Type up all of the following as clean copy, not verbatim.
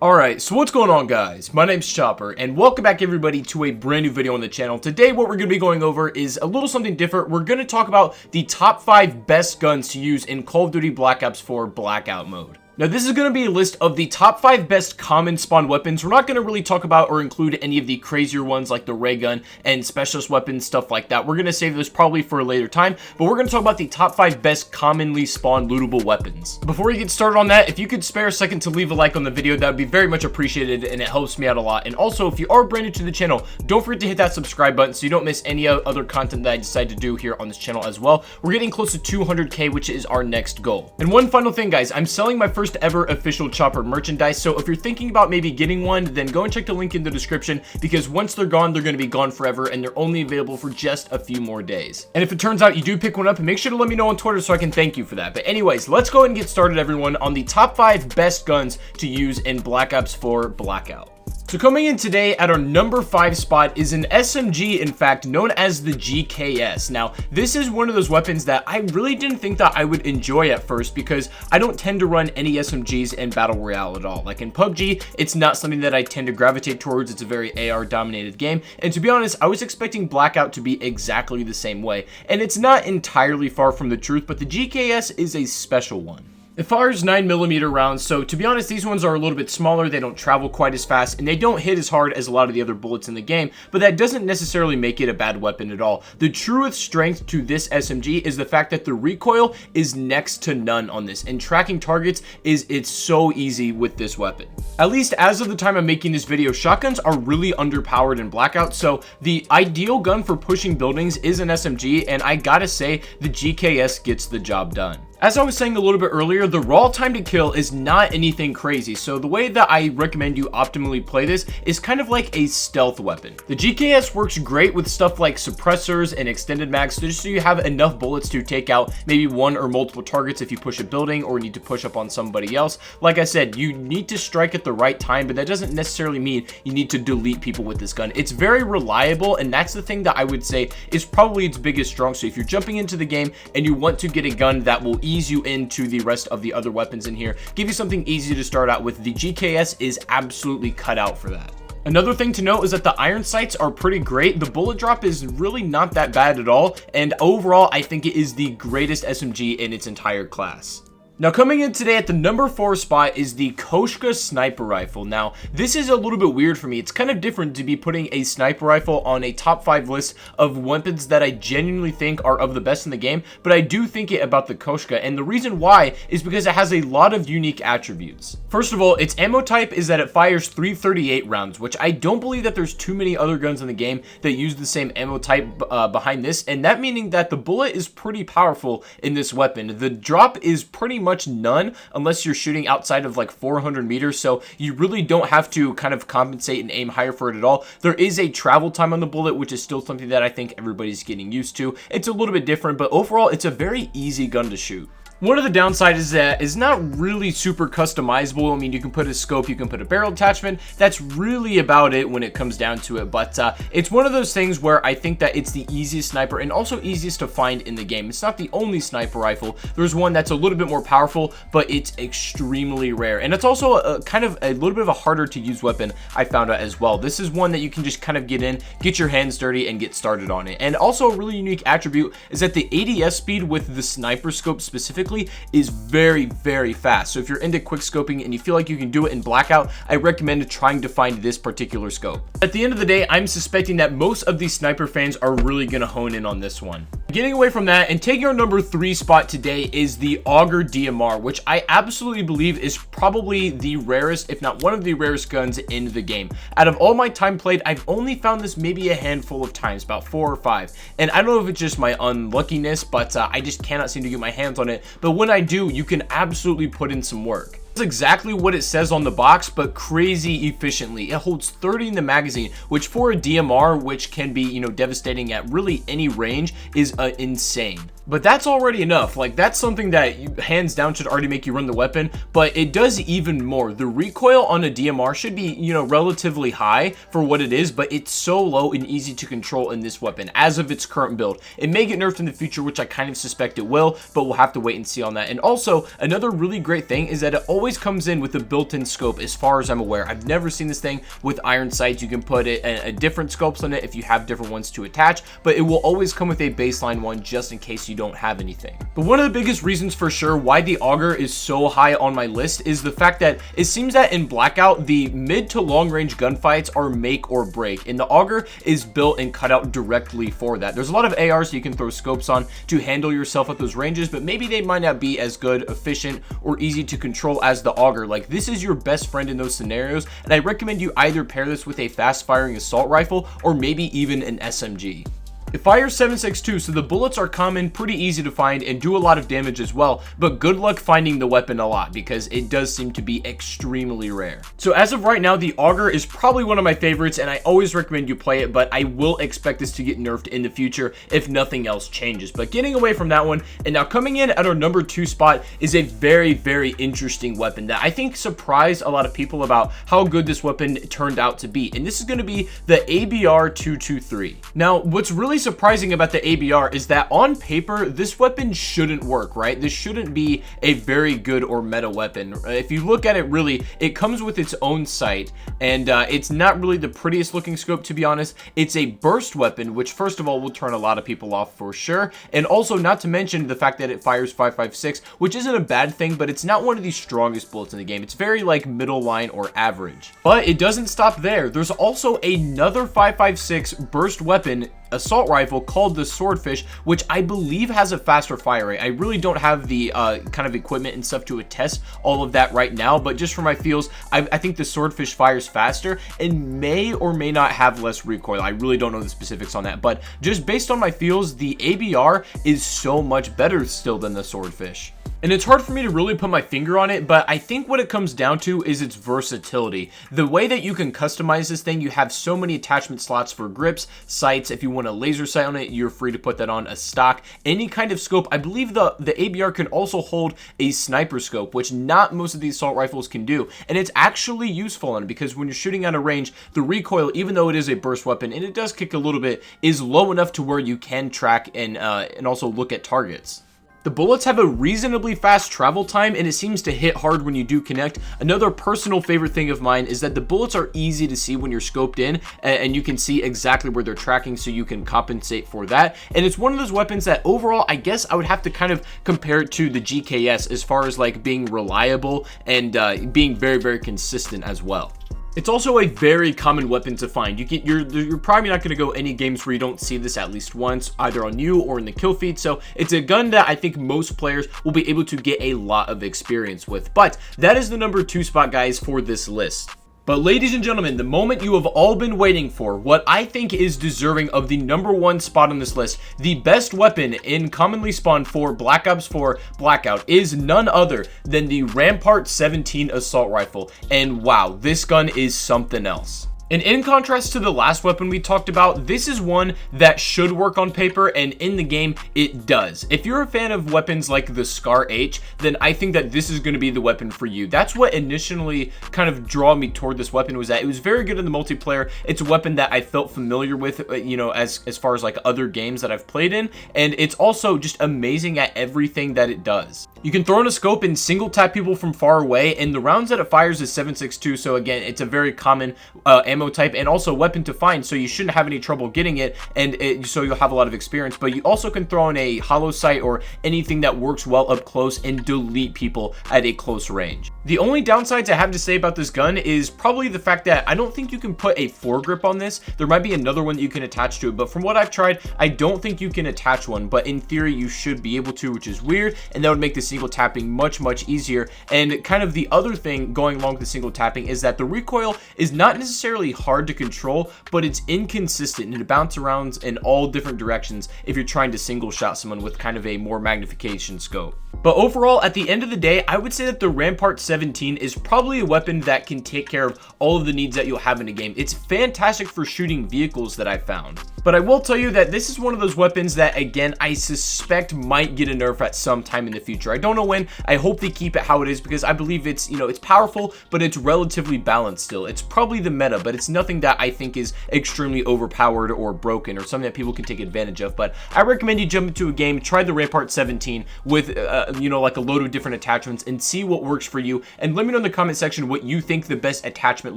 Alright, so what's going on, guys? My name's Chopper, and welcome back everybody to a brand new video on the channel. Today what we're going to be going over is a little something different. We're going to talk about the top 5 best guns to use in Call of Duty Black Ops 4 Blackout mode. Now, this is going to be a list of the top 5 best common spawn weapons. We're not going to really talk about or include any of the crazier ones like the ray gun and specialist weapons, stuff like that. We're going to save those probably for a later time, but we're going to talk about the top 5 best commonly spawned lootable weapons. Before we get started on that, if you could spare a second to leave a like on the video, that would be very much appreciated and it helps me out a lot. And also, if you are brand new to the channel, don't forget to hit that subscribe button so you don't miss any other content that I decide to do here on this channel as well. We're getting close to 200k, which is our next goal. And one final thing, guys, I'm selling my first ever official Chopper merchandise, so if you're thinking about maybe getting one, then go and check the link in the description, because once they're gone, they're going to be gone forever and they're only available for just a few more days. And if it turns out you do pick one up, make sure to let me know on Twitter so I can thank you for that. But anyways, let's go ahead and get started, everyone, on the top 5 best guns to use in Black Ops 4 Blackout. So coming in today at our number 5 spot is an SMG, in fact, known as the GKS. Now, this is one of those weapons that I really didn't think that I would enjoy at first, because I don't tend to run any SMGs in Battle Royale at all. Like in PUBG, it's not something that I tend to gravitate towards. It's a very AR dominated game. And to be honest, I was expecting Blackout to be exactly the same way. And it's not entirely far from the truth, but the GKS is a special one. It fires 9mm rounds, so to be honest, these ones are a little bit smaller, they don't travel quite as fast, and they don't hit as hard as a lot of the other bullets in the game, but that doesn't necessarily make it a bad weapon at all. The truest strength to this SMG is the fact that the recoil is next to none on this, and tracking targets it's so easy with this weapon. At least as of the time I'm making this video, shotguns are really underpowered in Blackout, so the ideal gun for pushing buildings is an SMG, and I gotta say, the GKS gets the job done. As I was saying a little bit earlier, the raw time to kill is not anything crazy, so the way that I recommend you optimally play this is kind of like a stealth weapon. The GKS works great with stuff like suppressors and extended mags, just so you have enough bullets to take out maybe one or multiple targets if you push a building or need to push up on somebody else. Like I said, you need to strike at the right time, but that doesn't necessarily mean you need to delete people with this gun. It's very reliable, and that's the thing that I would say is probably its biggest strong suit. If you're jumping into the game and you want to get a gun that will ease you into the rest of the other weapons in here, give you something easy to start out with, the GKS is absolutely cut out for that. Another thing to note is that the iron sights are pretty great. The bullet drop is really not that bad at all, and overall I think it is the greatest SMG in its entire class. Now, coming in today at the number 4 spot is the Koshka sniper rifle. Now, this is a little bit weird for me. It's kind of different to be putting a sniper rifle on a top 5 list of weapons that I genuinely think are of the best in the game, but I do think it about the Koshka, and the reason why is because it has a lot of unique attributes. First of all, its ammo type is that it fires 338 rounds, which I don't believe that there's too many other guns in the game that use the same ammo type behind this, and that meaning that the bullet is pretty powerful in this weapon. The drop is pretty much none unless you're shooting outside of like 400 meters, so you really don't have to kind of compensate and aim higher for it at all. There is a travel time on the bullet, which is still something that I think everybody's getting used to. It's a little bit different, but overall it's a very easy gun to shoot. One of the downsides is that it's not really super customizable. I mean, you can put a scope, you can put a barrel attachment. That's really about it when it comes down to it. But it's one of those things where I think that it's the easiest sniper and also easiest to find in the game. It's not the only sniper rifle. There's one that's a little bit more powerful, but it's extremely rare. And it's also a kind of a little bit of a harder to use weapon, I found out as well. This is one that you can just kind of get in, get your hands dirty, and get started on it. And also a really unique attribute is that the ADS speed with the sniper scope specifically is very, very fast. So if you're into quick scoping and you feel like you can do it in Blackout, I recommend trying to find this particular scope. At the end of the day, I'm suspecting that most of these sniper fans are really going to hone in on this one. Getting away from that and taking our number 3 spot today is the Auger DMR, which I absolutely believe is probably the rarest, if not one of the rarest guns in the game. Out of all my time played, I've only found this maybe a handful of times, about 4 or 5. And I don't know if it's just my unluckiness, but I just cannot seem to get my hands on it. But when I do, you can absolutely put in some work. It's exactly what it says on the box, but crazy efficiently. It holds 30 in the magazine, which for a DMR, which can be, you know, devastating at really any range, is insane. But that's already enough. Like, that's something that you, hands down, should already make you run the weapon, but it does even more. The recoil on a DMR should be, you know, relatively high for what it is, but it's so low and easy to control in this weapon as of its current build. It may get nerfed in the future, which I kind of suspect it will, but we'll have to wait and see on that. And also, another really great thing is that it always always comes in with a built-in scope as far as I'm aware. I've never seen this thing with iron sights. You can put a different scopes on it if you have different ones to attach, but it will always come with a baseline one just in case you don't have anything. But one of the biggest reasons for sure why the Auger is so high on my list is the fact that it seems that in Blackout, the mid to long range gunfights are make or break, and the Auger is built and cut out directly for that. There's a lot of ARs you can throw scopes on to handle yourself at those ranges, but maybe they might not be as good, efficient, or easy to control as the Auger. Like, this is your best friend in those scenarios, and I recommend you either pair this with a fast firing assault rifle or maybe even an SMG. It fires 7.62, so the bullets are common, pretty easy to find, and do a lot of damage as well, but good luck finding the weapon a lot because it does seem to be extremely rare. So as of right now, the Auger is probably one of my favorites, and I always recommend you play it, but I will expect this to get nerfed in the future if nothing else changes. But getting away from that one, and now coming in at our number 2 spot is a very, very interesting weapon that I think surprised a lot of people about how good this weapon turned out to be, and this is going to be the ABR 223. Now, what's really surprising about the ABR is that on paper, this weapon shouldn't work, right? This shouldn't be a very good or meta weapon. If you look at it, really, it comes with its own sight, and it's not really the prettiest looking scope, to be honest. It's a burst weapon, which first of all will turn a lot of people off for sure, and also not to mention the fact that it fires 5.56, which isn't a bad thing, but it's not one of the strongest bullets in the game. It's very like middle line or average. But it doesn't stop there. There's also another 5.56 burst weapon assault rifle called the Swordfish, which I believe has a faster fire rate. I really don't have the kind of equipment and stuff to attest all of that right now, but just for my feels, I think the Swordfish fires faster and may or may not have less recoil. I really don't know the specifics on that, but just based on my feels, the ABR is so much better still than the Swordfish. And it's hard for me to really put my finger on it, but I think what it comes down to is its versatility. The way that you can customize this thing, you have so many attachment slots for grips, sights. If you want a laser sight on it, you're free to put that on a stock. Any kind of scope. I believe the ABR can also hold a sniper scope, which not most of these assault rifles can do. And it's actually useful on it because when you're shooting at a range, the recoil, even though it is a burst weapon, and it does kick a little bit, is low enough to where you can track and also look at targets. The bullets have a reasonably fast travel time, and it seems to hit hard when you do connect. Another personal favorite thing of mine is that the bullets are easy to see when you're scoped in, and you can see exactly where they're tracking, so you can compensate for that. And it's one of those weapons that overall, I guess I would have to kind of compare it to the GKS as far as like being reliable and being very, very consistent as well. It's also a very common weapon to find. You're probably not going to go any games where you don't see this at least once, either on you or in the kill feed. So it's a gun that I think most players will be able to get a lot of experience with. But that is the number 2 spot, guys, for this list. But ladies and gentlemen, the moment you have all been waiting for, what I think is deserving of the number 1 spot on this list, the best weapon in commonly spawned for Black Ops 4 Blackout is none other than the Rampart 17 assault rifle. And wow, this gun is something else. And in contrast to the last weapon we talked about, this is one that should work on paper, and in the game, it does. If you're a fan of weapons like the Scar H, then I think that this is going to be the weapon for you. That's what initially kind of drew me toward this weapon, was that it was very good in the multiplayer. It's a weapon that I felt familiar with, you know, as far as like other games that I've played in, and it's also just amazing at everything that it does. You can throw in a scope and single tap people from far away, and the rounds that it fires is 7.62, so again, it's a very common ammo type and also weapon to find, so you shouldn't have any trouble getting it, and so you'll have a lot of experience. But you also can throw in a hollow sight or anything that works well up close and delete people at a close range. The only downsides I have to say about this gun is probably the fact that I don't think you can put a foregrip on this. There might be another one that you can attach to it, but from what I've tried, I don't think you can attach one, but in theory you should be able to, which is weird, and that would make the single tapping much easier. And kind of the other thing going along with the single tapping is that the recoil is not necessarily hard to control, but it's inconsistent and it bounces around in all different directions if you're trying to single shot someone with kind of a more magnification scope. But overall, at the end of the day, I would say that the Rampart 17 is probably a weapon that can take care of all of the needs that you'll have in a game. It's fantastic for shooting vehicles that I found. But I will tell you that this is one of those weapons that, again, I suspect might get a nerf at some time in the future. I don't know when. I hope they keep it how it is because I believe it's, you know, it's powerful, but it's relatively balanced still. It's probably the meta, but it's nothing that I think is extremely overpowered or broken or something that people can take advantage of. But I recommend you jump into a game, try the Rampart 17 with, you know, like a load of different attachments and see what works for you. And let me know in the comment section what you think the best attachment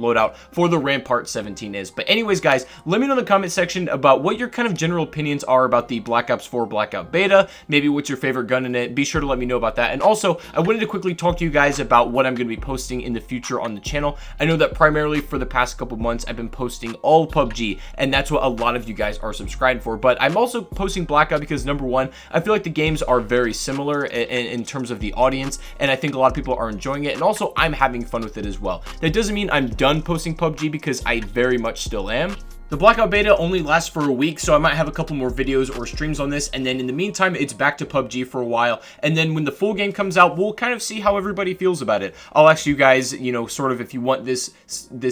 loadout for the Rampart 17 is. But anyways, guys, let me know in the comment section about what your kind of general opinions are about the Black Ops 4 Blackout Beta. Maybe what's your favorite gun in it. Be sure to let me know about that. And also, I wanted to quickly talk to you guys about what I'm going to be posting in the future on the channel. I know that primarily for the past couple months, I've been posting all PUBG, and that's what a lot of you guys are subscribed for. But I'm also posting Blackout because, number one, I feel like the games are very similar in terms of the audience, and I think a lot of people are enjoying it, and also I'm having fun with it as well. That doesn't mean I'm done posting PUBG because I very much still am. The Blackout Beta only lasts for a week, so I might have a couple more videos or streams on this, and then in the meantime, it's back to PUBG for a while, and then when the full game comes out, we'll kind of see how everybody feels about it. I'll ask you guys, you know, sort of if you want this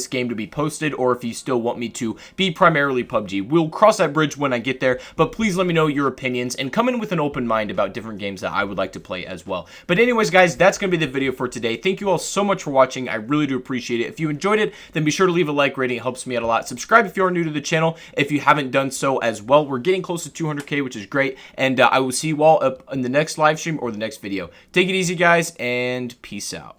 game to be posted, or if you still want me to be primarily PUBG. We'll cross that bridge when I get there, but please let me know your opinions, and come in with an open mind about different games that I would like to play as well. But anyways, guys, that's going to be the video for today. Thank you all so much for watching. I really do appreciate it. If you enjoyed it, then be sure to leave a like rating. It helps me out a lot. Subscribe if you are new to the channel if you haven't done so as well. We're getting close to 200K, which is great, and I will see you all up in the next live stream or the next video. Take it easy, guys, and peace out.